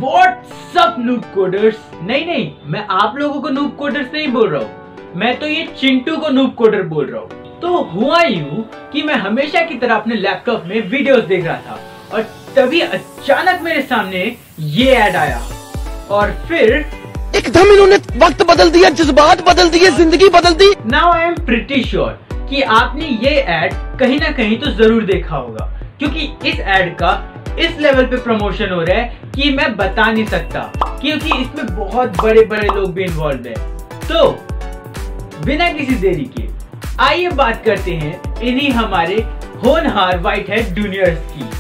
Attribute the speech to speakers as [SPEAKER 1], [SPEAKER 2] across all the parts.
[SPEAKER 1] What's up noob coders. नहीं, मैं आप लोगों को नूब कोडर्स नहीं बोल रहा हूँ, मैं तो ये चिंटू को नूब कोडर बोल रहा हूँ। तो हुआ यूं कि मैं हमेशा की तरह अपने लैपटॉप में वीडियोस देख रहा था और तभी अचानक मेरे सामने ये ऐड आया और फिर
[SPEAKER 2] एकदम इन्होंने वक्त बदल दिया, जज्बात बदल दिए, जिंदगी बदल दी।
[SPEAKER 1] Now I am pretty sure कि आपने ये ऐड कहीं ना कहीं तो जरूर देखा होगा, क्योंकि इस ऐड का इस लेवल पे प्रमोशन हो रहा है कि मैं बता नहीं सकता, क्योंकि इसमें बहुत बड़े बड़े लोग भी इन्वॉल्व है। तो बिना किसी देरी के आइए बात करते हैं इन्हीं हमारे होनहार व्हाइट हेड जूनियर्स की।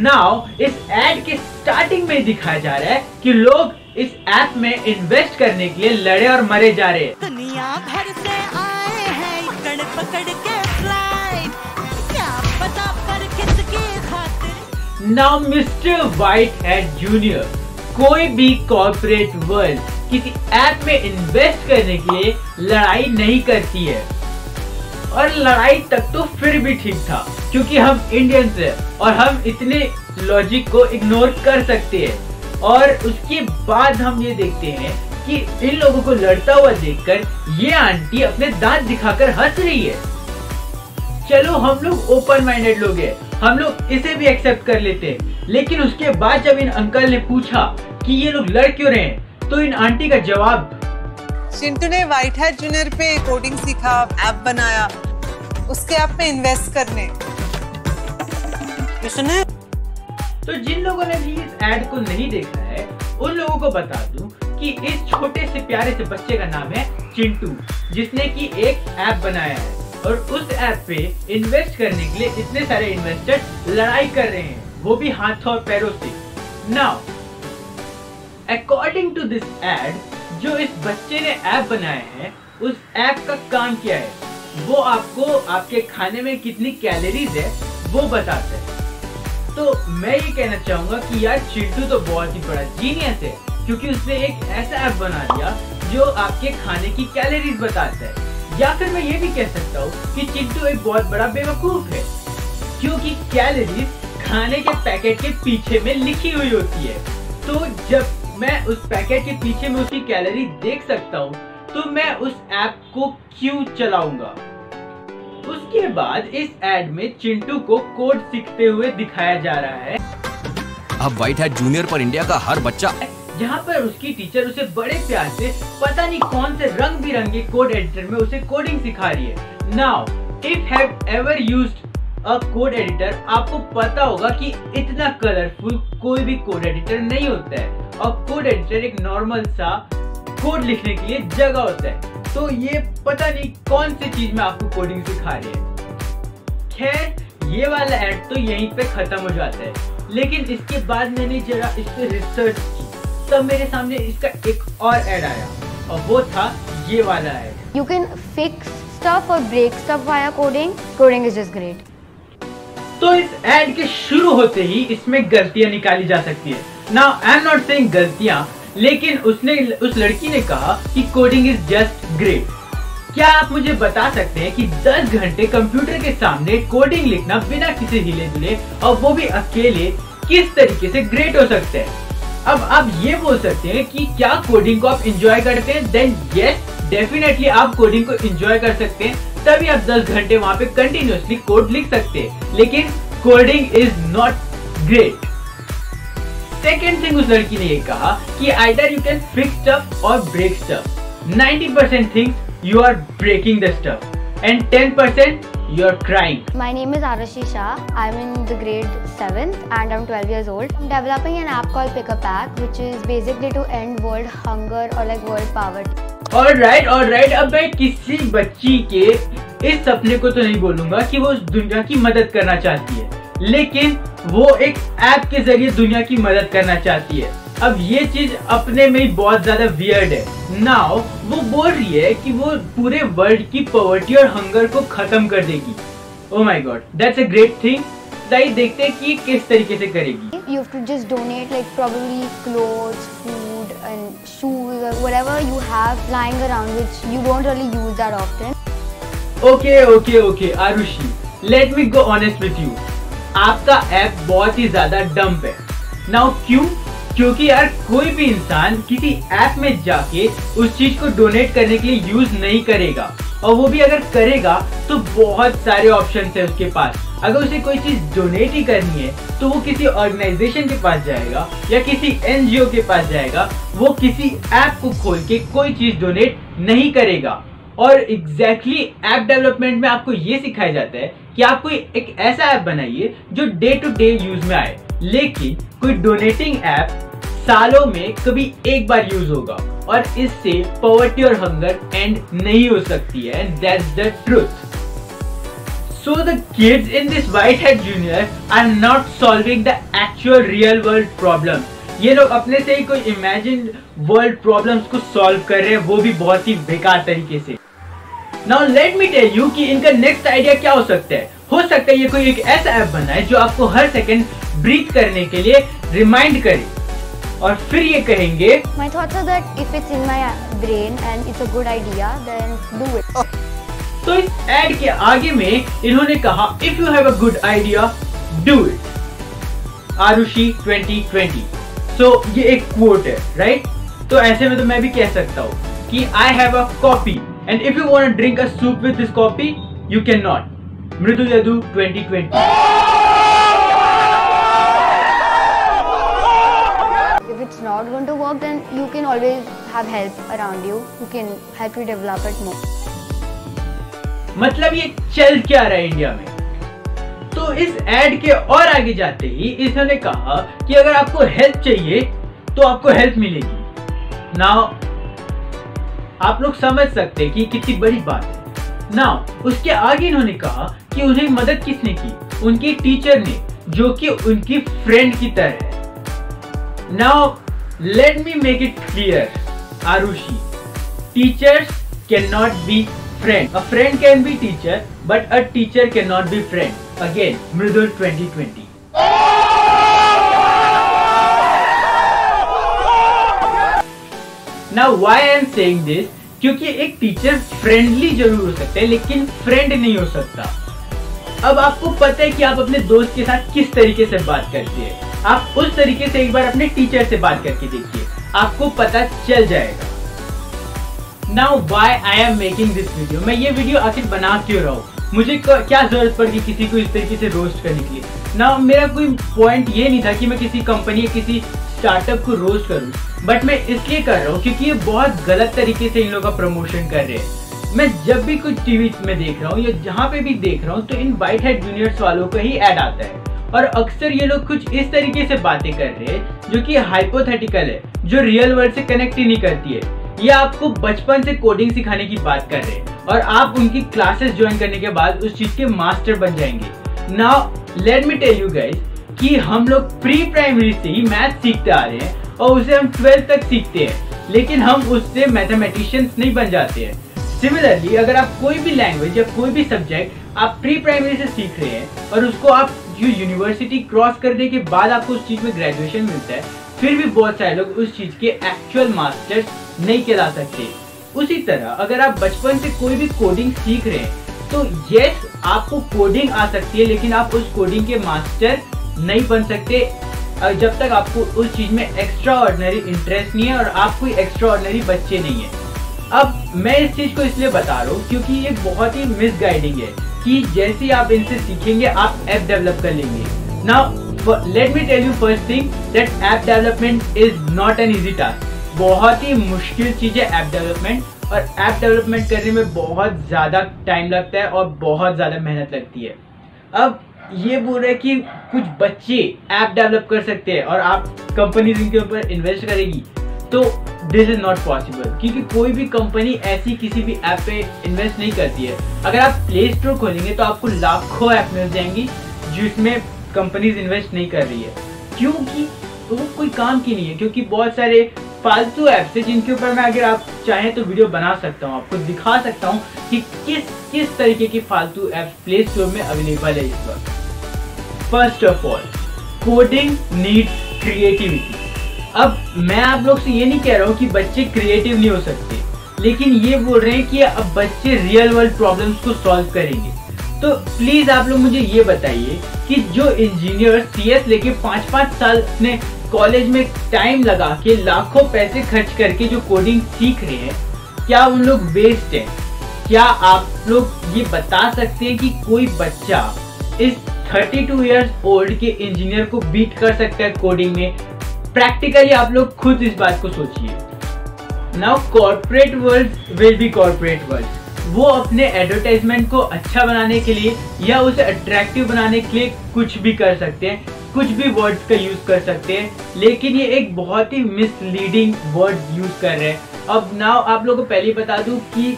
[SPEAKER 1] नाउ इस ऐड के स्टार्टिंग में दिखाया जा रहा है कि लोग इस ऐप में इन्वेस्ट करने के लिए लड़े और मरे जा रहे हैं।
[SPEAKER 3] दुनिया भर से आए हैं इकड़ पकड़ के फ्लाइट, क्या पता पर किसकी खातिर।
[SPEAKER 1] Now mister white head junior, कोई भी कॉर्पोरेट वर्ल्ड किसी ऐप में इन्वेस्ट करने के लिए लड़ाई नहीं करती है, और लड़ाई तक तो फिर भी ठीक था क्योंकि हम इंडियंस हैं और हम इतने लॉजिक को इग्नोर कर सकते हैं। और उसके बाद हम ये देखते हैं कि इन लोगों को लड़ता हुआ देखकर ये आंटी अपने दांत दिखाकर हंस रही है। चलो हम लोग ओपन माइंडेड लोग हैं, हम लोग इसे भी एक्सेप्ट कर लेते हैं, लेकिन उसके बाद जब इन अंकल ने पूछा कि ये लोग लड़ क्यों रहे हैं, तो इन आंटी का जवाब,
[SPEAKER 4] चिंटू ने व्हाइट हेड जूनियर पे कोडिंग सीखा, ऐप बनाया, उसके ऐप में इन्वेस्ट करने। सुने?
[SPEAKER 1] तो जिन लोगों ने भी इस ऐड को नहीं देखा है उन लोगों को बता दूं कि इस छोटे से प्यारे से बच्चे का नाम है चिंटू, जिसने की एक ऐप बनाया है और उस ऐप पे इन्वेस्ट करने के लिए इतने सारे इन्वेस्टर लड़ाई कर रहे हैं, वो भी हाथों और पैरों से। Now according to this ad, जो इस बच्चे ने ऐप बनाया है उस ऐप का काम क्या है, वो आपको आपके खाने में कितनी कैलोरीज है वो बताता है। तो मैं ये कहना चाहूंगा कि यार चिंटू तो बहुत ही बड़ा जीनियस है, क्योंकि उसने एक ऐसा ऐप बना दिया जो आपके खाने की कैलोरीज बताता है। या फिर मैं ये भी कह सकता हूँ कि चिंटू एक बहुत बड़ा बेवकूफ है, क्योंकि कैलोरीज खाने के पैकेट के पीछे में लिखी हुई होती है। तो जब मैं उस पैकेट के पीछे में उसकी कैलोरी देख सकता हूँ तो मैं उस ऐप को क्यों चलाऊंगा। उसके बाद इस ऐड में चिंटू को कोड सीखते हुए दिखाया जा रहा है।
[SPEAKER 2] अब व्हाइट हेड जूनियर पर इंडिया का हर बच्चा,
[SPEAKER 1] जहाँ पर उसकी टीचर उसे बड़े प्यार से पता नहीं कौन से रंग बिरंगे कोड एडिटर में उसे कोडिंग सिखा रही है। Now if have ever used a code editor, आपको पता होगा कि इतना कलरफुल कोई भी कोड एडिटर नहीं होता है, और कोड एडिटर एक नॉर्मल सा कोड लिखने के लिए जगह होता है। तो ये पता नहीं कौन सी चीज में आपको कोडिंग सिखा रही है। खैर ये वाला ऐड तो यहीं पे खत्म हो जाता है, लेकिन इसके बाद मैंने जरा इस पे रिसर्च की, तब मेरे सामने इसका एक और ऐड आया और वो था ये वाला add.
[SPEAKER 5] You can fix stuff or break stuff via coding. Coding is just great.
[SPEAKER 1] तो इस ऐड के शुरू होते ही इसमें गलतियां निकाली जा सकती है। Now I am not saying गलतियां, लेकिन उस लड़की ने कहा कि कोडिंग इज जस्ट ग्रेट। क्या आप मुझे बता सकते हैं कि 10 घंटे कंप्यूटर के सामने कोडिंग लिखना बिना किसी हिले डुले और वो भी अकेले किस तरीके से ग्रेट हो सकता है? अब आप ये बोल सकते हैं कि क्या कोडिंग को आप एंजॉय करते हैं? देन यस, डेफिनेटली आप कोडिंग को एंजॉय कर सकते हैं, तभी आप 10 घंटे वहाँ पे कंटिन्यूअसली कोड लिख सकते हैं, लेकिन coding is not great. Second thing उस लड़की ने ये कहा कि either you can fix stuff और break stuff. 90% things you are breaking the stuff and 10% you are crying.
[SPEAKER 5] My name is Arashi Shah. I'm in the grade 7th and I'm 12 years old. I'm developing an app called Pick a Pack, which is basically to end world hunger or like world poverty.
[SPEAKER 1] Alright. अब मैं किसी बच्ची के इस सपने को तो नहीं बोलूंगा कि वो दुनिया की मदद करना चाहती है, लेकिन वो एक ऐप के जरिए दुनिया की मदद करना चाहती है। अब ये चीज अपने में ही बहुत ज्यादा वियर्ड है। नाउ वो बोल रही है कि वो पूरे वर्ल्ड की पॉवर्टी और हंगर को खत्म कर देगी। Oh my God, that's a great thing. देखते हैं कि किस तरीके से करेगी।
[SPEAKER 5] You have to just donate like probably clothes, food and shoes or whatever you have lying around which you don't really use that often.
[SPEAKER 1] Okay Arushi, let me go honest with you, आपका app बहुत ही ज्यादा dump है। Now क्यों? क्योंकि यार कोई भी इंसान किसी ऐप में जाके उस चीज को डोनेट करने के लिए यूज नहीं करेगा, और वो भी अगर करेगा तो बहुत सारे ऑप्शन है उसके पास। अगर उसे कोई चीज डोनेट ही करनी है तो वो किसी ऑर्गेनाइजेशन के पास जाएगा या किसी एनजीओ के पास जाएगा, वो किसी ऐप को खोल के कोई चीज डोनेट नहीं करेगा। और एग्जैक्टली ऐप डेवलपमेंट में आपको ये सिखाया जाता है कि आप कोई एक ऐसा ऐप बनाइए जो डे टू डे यूज में आए, लेकिन कोई डोनेटिंग ऐप सालों में कभी एक बार यूज होगा, और इससे पॉवर्टी और हंगर एंड नहीं हो सकती है, and that's the truth. So the kids in this Whitehead Junior are not solving the actual real world problems. ये लोग अपने से ही कोई इमेजिन वर्ल्ड प्रॉब्लम्स को सॉल्व कर रहे हैं, वो भी बहुत ही बेकार तरीके से। Now let me tell you कि इनका नेक्स्ट आइडिया क्या हो सकता है। हो सकता है ये कोई एक ऐसा ऐप बनाए जो आपको हर सेकंड ब्रीथ करने के लिए रिमाइंड करे, और फिर ये कहेंगे
[SPEAKER 5] My thoughts are that if it's in my brain and it's a good idea, then do it.
[SPEAKER 1] तो इस एड के आगे में इन्होंने कहा if you have a good idea do it, Arushi 2020। So ये एक कोट है, राइट? तो ऐसे में तो मैं भी कह सकता हूँ कि I have a coffee and if you want to drink a soup with this coffee you can not, Mridu Yadu 2020।
[SPEAKER 5] If it's not going to work, then you can always have help around you who can help you develop it more.
[SPEAKER 1] मतलब ये चल क्या रहा है India में। तो इस add के और आगे जाते ही इन्होंने कहा कि अगर आपको हेल्प चाहिए तो आपको हेल्प मिलेगी। नाउ आप लोग समझ सकते हैं कि कितनी बड़ी बात है। नाउ उसके आगे इन्होंने कहा कि उन्हें मदद किसने की? उनके टीचर ने, जो कि उनकी फ्रेंड की तरह है। Now let me make it clear, Arushi, teachers can not be friend. A friend can be teacher, but a teacher cannot be friend. Again, Mridul 2020. Now why I am saying this? क्योंकि एक teacher friendly जरूर हो सकता है लेकिन friend नहीं हो सकता। अब आपको पता है कि आप अपने दोस्त के साथ किस तरीके से बात करते हैं, आप उस तरीके से एक बार अपने टीचर से बात करके देखिए, आपको पता चल जाएगा। Now why I am making this video? मैं ये वीडियो आखिर बना क्यों रहा हूँ? मुझे क्या जरूरत पड़ गई किसी को इस तरीके से रोस्ट करने के लिए? ना मेरा कोई पॉइंट ये नहीं था कि मैं किसी कंपनी या किसी स्टार्टअप को रोस्ट करूँ, बट मैं इसलिए कर रहा हूँ क्योंकि ये बहुत गलत तरीके से इन लोगों का प्रमोशन कर रहे हैं। मैं जब भी कुछ टीवी में देख रहा हूँ या जहाँ पे भी देख रहा हूँ तो इन व्हाइटहेड जूनियर्स वालों का ही ऐड आता है, और अक्सर ये लोग कुछ इस तरीके से बातें कर रहे हैं जो कि हाइपोथेटिकल है, जो रियल वर्ल्ड से कनेक्ट ही नहीं करती है। ये आपको बचपन से कोडिंग सिखाने की बात कर रहे हैं और आप उनकी क्लासेस ज्वाइन करने के बाद उस चीज के मास्टर बन जाएंगे। Now let me tell you guys कि हम लोग प्री प्राइमरी से ही मैथ सीखते आ रहे हैं और उसे हम 12th तक सीखते हैं, लेकिन हम उससे मैथमेटिशियंस नहीं बन जाते हैं। सिमिलरली अगर आप कोई भी लैंग्वेज या कोई भी सब्जेक्ट आप प्री प्राइमरी से सीख रहे हैं और उसको आप जो यूनिवर्सिटी क्रॉस करने के बाद आपको उस चीज में ग्रेजुएशन मिलता है, फिर भी बहुत सारे लोग उस चीज के एक्चुअल मास्टर्स नहीं कहला सकते। उसी तरह अगर आप बचपन से कोई भी कोडिंग सीख रहे हैं तो यस आपको कोडिंग आ सकती है, लेकिन आप उस कोडिंग के मास्टर नहीं बन सकते जब तक आपको उस चीज में एक्स्ट्रा ऑर्डिनरी इंटरेस्ट नहीं है और आप कोई एक्स्ट्रा ऑर्डिनरी बच्चे नहीं है। अब मैं इस चीज को इसलिए बता रहा हूँ क्योंकि ये बहुत ही मिसगाइडिंग है कि जैसे आप इनसे सीखेंगे आप ऐप डेवलप कर लेंगे। Now let me tell you first thing that app development is not an easy task. बहुत ही मुश्किल चीज है ऐप डेवलपमेंट, और ऐप डेवलपमेंट करने में बहुत ज्यादा टाइम लगता है और बहुत ज्यादा मेहनत लगती है। अब ये बोल रहे हैं कि कुछ बच्चे ऐप डेवलप कर सकते हैं और आप कंपनीज इनके ऊपर इन्वेस्ट करेगी, तो दिस इज नॉट पॉसिबल, क्योंकि कोई भी कंपनी ऐसी किसी भी ऐप पे इन्वेस्ट नहीं करती है। अगर आप प्ले स्टोर खोलेंगे तो आपको लाखों ऐप मिल जाएंगी जिसमें कंपनीज इन्वेस्ट नहीं कर रही है, क्योंकि वो कोई काम की नहीं है। क्योंकि बहुत सारे फालतू ऐप्स है जिनके ऊपर मैं अगर आप चाहें तो वीडियो बना सकता हूँ, आपको दिखा सकता हूँ कि किस तरीके की फालतू ऐप्स प्ले स्टोर में अवेलेबल है इस वक्त। First of all, coding needs creativity. अब मैं आप लोग से ये नहीं कह रहा हूँ कि बच्चे क्रिएटिव नहीं हो सकते, लेकिन ये बोल रहे हैं कि अब बच्चे रियल वर्ल्ड प्रॉब्लम्स को सॉल्व करेंगे। तो प्लीज आप लोग मुझे ये बताइए कि जो इंजीनियर CS लेके 5-5 साल अपने कॉलेज में टाइम लगा के लाखों पैसे खर्च करके जो कोडिंग सीख रहे हैं, क्या उन लोग वेस्ट है? क्या आप लोग ये बता सकते हैं कि कोई बच्चा इस 32 इयर्स ओल्ड के इंजीनियर को बीट कर सकता है कोडिंग में? प्रैक्टिकली आप लोग खुद इस बात को सोचिए। Now corporate world will be corporate world. वो अपने एडवर्टाइजमेंट को अच्छा बनाने के लिए या उसे अट्रैक्टिव बनाने के लिए कुछ भी कर सकते हैं, कुछ भी वर्ड्स का यूज कर सकते हैं, लेकिन ये एक बहुत ही मिसलीडिंग वर्ड यूज कर रहे हैं। अब नाउ आप लोगों को पहले ही बता दूं कि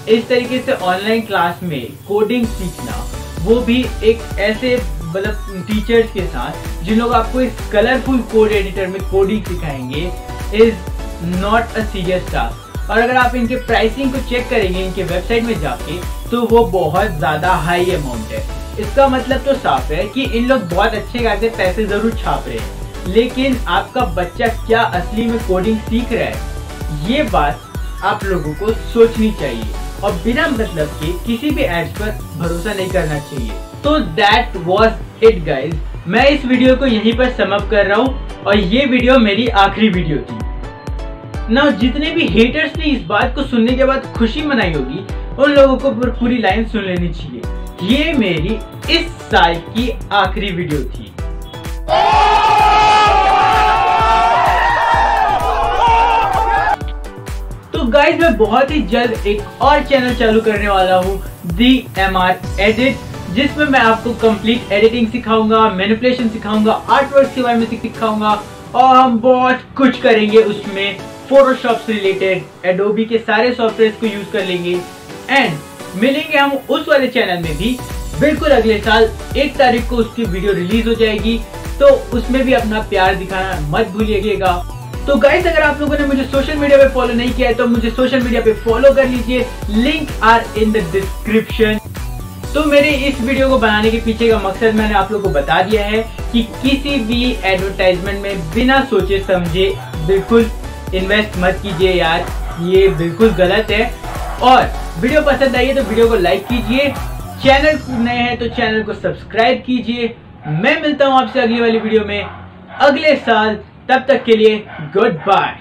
[SPEAKER 1] इस तरीके से ऑनलाइन क्लास में कोडिंग सीखना, वो भी एक ऐसे मतलब टीचर्स के साथ जिन लोग आपको इस कलरफुल कोड एडिटर में कोडिंग सिखाएंगे, is not a serious task. और अगर आप इनके प्राइसिंग को चेक करेंगे इनके वेबसाइट में जाके, तो वो बहुत ज्यादा हाई अमाउंट है। इसका मतलब तो साफ है कि इन लोग बहुत अच्छे खासे पैसे जरूर छाप रहे हैं, लेकिन आपका बच्चा क्या असली में कोडिंग सीख रहा है, ये बात आप लोगों को सोचनी चाहिए और बिना मतलब के किसी भी एड्स पर भरोसा नहीं करना चाहिए। तो दैट वाज इट गाइज। मैं इस वीडियो को यहीं पर समअप कर रहा हूँ और ये वीडियो मेरी आखिरी वीडियो थी। ना जितने भी हेटर्स ने इस बात को सुनने के बाद खुशी मनाई होगी, उन लोगों को पूरी लाइन सुन लेनी चाहिए। ये मेरी इस साल की आखिरी वीडियो थी। तो गाइज मैं बहुत ही जल्द एक और चैनल चालू करने वाला हूँ, DMR Edit, जिसमें मैं आपको कंप्लीट एडिटिंग सिखाऊंगा, मैनिपुलेशन सिखाऊंगा, आर्टवर्क के बारे में सिखाऊंगा और हम बहुत कुछ करेंगे उसमें। फोटोशॉप से रिलेटेड एडोबी के सारे सॉफ्टवेयर को यूज कर लेंगे एंड मिलेंगे हम उस वाले चैनल में भी बिल्कुल अगले साल 1 तारीख को उसकी वीडियो रिलीज हो जाएगी, तो उसमें भी अपना प्यार दिखाना मत भूलिएगा। तो गाइस अगर आप लोगों ने मुझे सोशल मीडिया पे फॉलो नहीं किया है तो मुझे सोशल मीडिया पे फॉलो कर लीजिए, link are in the description. तो मेरे इस वीडियो को बनाने के पीछे का मकसद मैंने आप लोगों को बता दिया है कि किसी भी एडवर्टाइजमेंट में बिना सोचे समझे बिल्कुल इन्वेस्ट मत कीजिए यार, ये बिल्कुल गलत है। और वीडियो पसंद आई है तो वीडियो को लाइक कीजिए, चैनल नए हैं तो चैनल को सब्सक्राइब कीजिए। मैं मिलता हूं आपसे अगली वाली वीडियो में अगले साल, तब तक के लिए गुड बाय।